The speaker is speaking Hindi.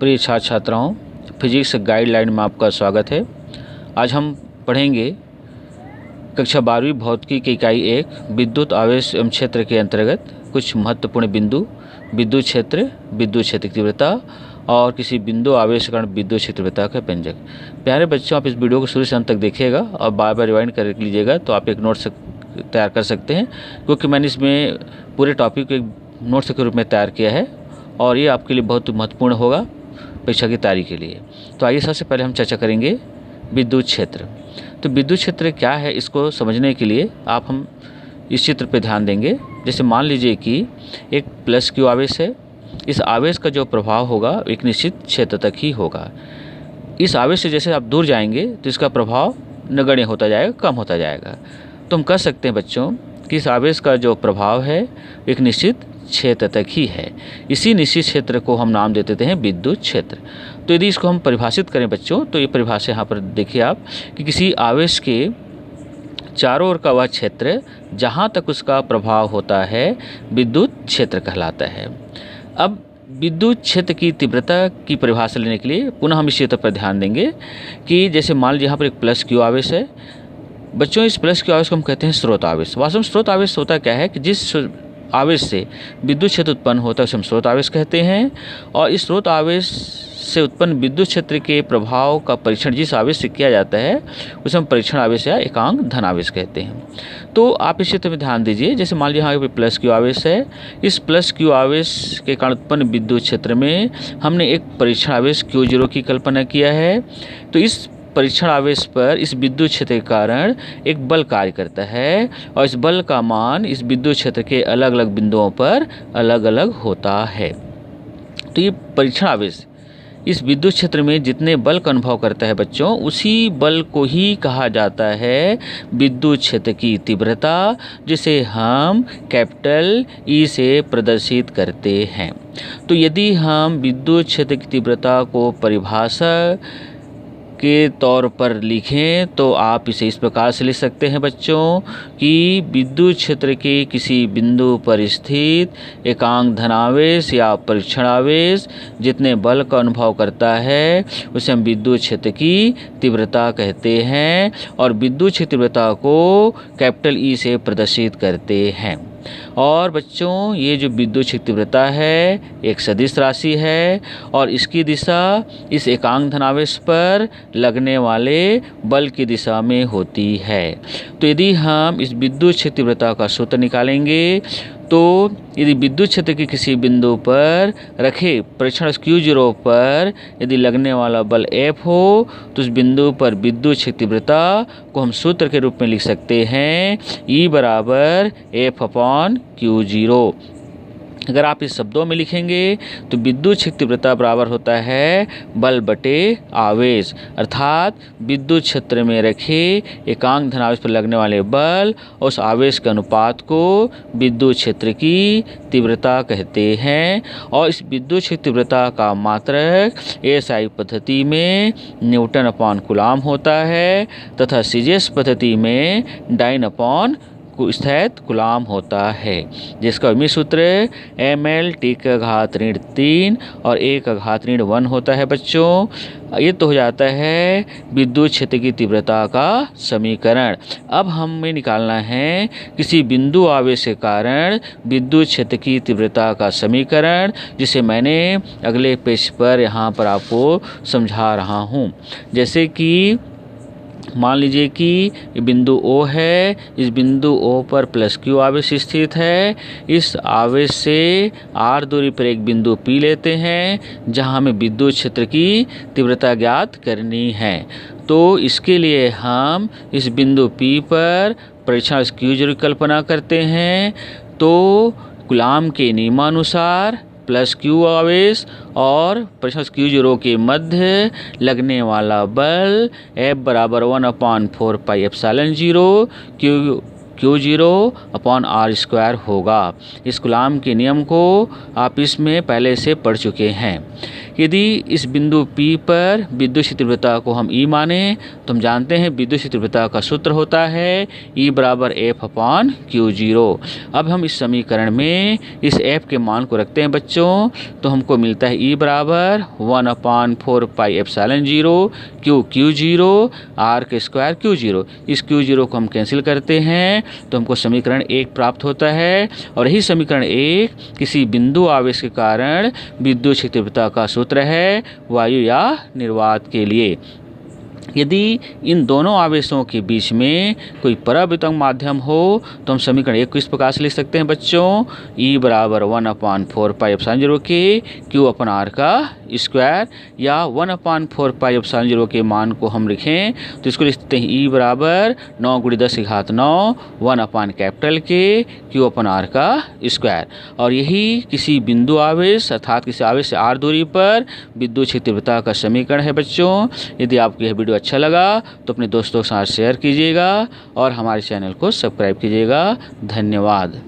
प्रिय छात्र छात्राओं, फिजिक्स गाइडलाइन में आपका स्वागत है। आज हम पढ़ेंगे कक्षा 12वीं भौतिकी की इकाई 1 विद्युत आवेश एवं क्षेत्र के अंतर्गत कुछ महत्वपूर्ण बिंदु, विद्युत क्षेत्र की तीव्रता और किसी बिंदु आवेश के कारण विद्युत क्षेत्र तीव्रता का व्यंजक। प्यारे बच्चों, आप इस वीडियो को शुरू से अंत तक देखिएगा और बार बार रिवाइंड कर लीजिएगा तो आप एक नोट्स तैयार कर सकते हैं, क्योंकि मैंने इसमें पूरे टॉपिक को एक नोट्स के रूप में तैयार किया है और ये आपके लिए बहुत महत्वपूर्ण होगा परीक्षा की तैयारी के लिए। तो आइए सबसे पहले हम चर्चा करेंगे विद्युत क्षेत्र। तो विद्युत क्षेत्र क्या है, इसको समझने के लिए हम इस चित्र पर ध्यान देंगे। जैसे मान लीजिए कि एक प्लस क्यू आवेश है। इस आवेश का जो प्रभाव होगा एक निश्चित क्षेत्र तक ही होगा। इस आवेश से जैसे आप दूर जाएंगे तो इसका प्रभाव नगण्य होता जाएगा, कम होता जाएगा। तो हम कह सकते हैं बच्चों कि इस आवेश का जो प्रभाव है एक निश्चित क्षेत्र तक ही है। इसी निश्चित क्षेत्र को हम नाम दे देते हैं विद्युत क्षेत्र। तो यदि इसको हम परिभाषित करें बच्चों, तो ये परिभाषा यहाँ पर देखिए आप कि किसी आवेश के चारों ओर का वह क्षेत्र जहाँ तक उसका प्रभाव होता है विद्युत क्षेत्र कहलाता है। अब विद्युत क्षेत्र की तीव्रता की परिभाषा लेने के लिए पुनः हम इस चित्र पर ध्यान देंगे कि जैसे मान लीजिए यहाँ पर एक प्लस क्यू आवेश है। बच्चों, इस प्लस क्यू आवेश को हम कहते हैं स्रोत आवेश। वास्तव में स्रोत आवेश होता क्या है कि जिस आवेश से विद्युत क्षेत्र उत्पन्न होता है उसे हम स्रोत आवेश कहते हैं, और इस स्रोत आवेश से उत्पन्न विद्युत क्षेत्र के प्रभाव का परीक्षण जिस आवेश से किया जाता है उसे हम परीक्षण आवेश या एकांक धन आवेश कहते हैं। तो आप इस चित्र में ध्यान दीजिए। जैसे मान लीजिए यहाँ पे प्लस क्यू आवेश है। इस प्लस क्यू आवेश के कारण उत्पन्न विद्युत क्षेत्र में हमने एक परीक्षण आवेश Q0 की कल्पना किया है। तो इस परीक्षण आवेश पर इस विद्युत क्षेत्र के कारण एक बल कार्य करता है और इस बल का मान इस विद्युत क्षेत्र के अलग अलग बिंदुओं पर अलग अलग होता है। तो ये परीक्षण आवेश इस विद्युत क्षेत्र में जितने बल का अनुभव करता है बच्चों, उसी बल को ही कहा जाता है विद्युत क्षेत्र की तीव्रता, जिसे हम कैपिटल E से प्रदर्शित करते हैं। तो यदि हम विद्युत क्षेत्र की तीव्रता को परिभाषा के तौर पर लिखें तो आप इसे इस प्रकार से लिख सकते हैं बच्चों कि विद्युत क्षेत्र के किसी बिंदु पर स्थित एकांक धनावेश या परीक्षण आवेश जितने बल का अनुभव करता है उसे हम विद्युत क्षेत्र की तीव्रता कहते हैं, और विद्युत क्षेत्र तीव्रता को कैपिटल E से प्रदर्शित करते हैं। और बच्चों, ये जो विद्युत क्षेत्र तीव्रता है एक सदिश राशि है और इसकी दिशा इस एकांक धनावेश पर लगने वाले बल की दिशा में होती है। तो यदि हम इस विद्युत क्षेत्र तीव्रता का सूत्र निकालेंगे तो यदि विद्युत क्षेत्र के किसी बिंदु पर रखे परीक्षण Q0 पर यदि लगने वाला बल F हो तो उस बिंदु पर विद्युत क्षेत्र तीव्रता को हम सूत्र के रूप में लिख सकते हैं E बराबर F/Q0। अगर आप इस शब्दों में लिखेंगे तो विद्युत क्षेत्र तीव्रता बराबर होता है बल बटे आवेश, अर्थात विद्युत क्षेत्र में रखे एकांक धनावेश पर लगने वाले बल और उस आवेश के अनुपात को विद्युत क्षेत्र की तीव्रता कहते हैं। और इस विद्युत क्षेत्र तीव्रता का मात्रक SI पद्धति में N/कूलाम होता है तथा CGS पद्धति में डाइन/को स्थित कूलाम होता है, जिसका विमित सूत्र mL/T³ और A⁻1 होता है। बच्चों, ये तो हो जाता है विद्युत क्षेत्र की तीव्रता का समीकरण। अब हमें निकालना है किसी बिंदु आवेश के कारण विद्युत क्षेत्र की तीव्रता का समीकरण, जिसे मैंने अगले पेज पर यहाँ पर आपको समझा रहा हूँ। जैसे कि मान लीजिए कि बिंदु O है। इस बिंदु O पर प्लस Q आवेश स्थित है। इस आवेश से R दूरी पर एक बिंदु P लेते हैं जहां हमें विद्युत क्षेत्र की तीव्रता ज्ञात करनी है। तो इसके लिए हम इस बिंदु P पर परीक्षण Q0 की कल्पना करते हैं। तो कूलाम के नियमानुसार प्लस Q आवेश और परीक्षण Q0 के मध्य लगने वाला बल F बराबर 1/4πε0 Q0/R² होगा। इस कूलाम के नियम को आप इसमें पहले से पढ़ चुके हैं। यदि इस बिंदु P पर विद्युत क्षेत्र तीव्रता को हम E माने तो हम जानते हैं विद्युत क्षेत्र तीव्रता का सूत्र होता है E बराबर F/Q0। अब हम इस समीकरण में इस F के मान को रखते हैं बच्चों, तो हमको मिलता है E बराबर 1/4πε0 Q0 R के स्क्वायर Q0। इस Q0 को हम कैंसिल करते हैं तो हमको समीकरण 1 प्राप्त होता है, और यही समीकरण 1 किसी बिंदु आवेश के कारण विद्युत क्षेत्र तीव्रता का सूत्र है वायु या निर्वात के लिए। यदि इन दोनों आवेशों के बीच में कोई परावृतंग माध्यम हो तो हम समीकरण 1 को इस प्रकार से लिख सकते हैं बच्चों, E बराबर 1/4πε0 के Q/R का स्क्वायर, या 1/4πε0 के मान को हम लिखें तो इसको लिख सकते हैं E बराबर 9 × 10⁹ 1/कैपिटल के Q/R का स्क्वायर। और यही किसी बिंदु आवेश अर्थात किसी आवेश से r दूरी पर विद्युत क्षेत्र तीव्रता का समीकरण है बच्चों। यदि आपको यह वीडियो अच्छा लगा तो अपने दोस्तों के साथ शेयर कीजिएगा और हमारे चैनल को सब्सक्राइब कीजिएगा। धन्यवाद।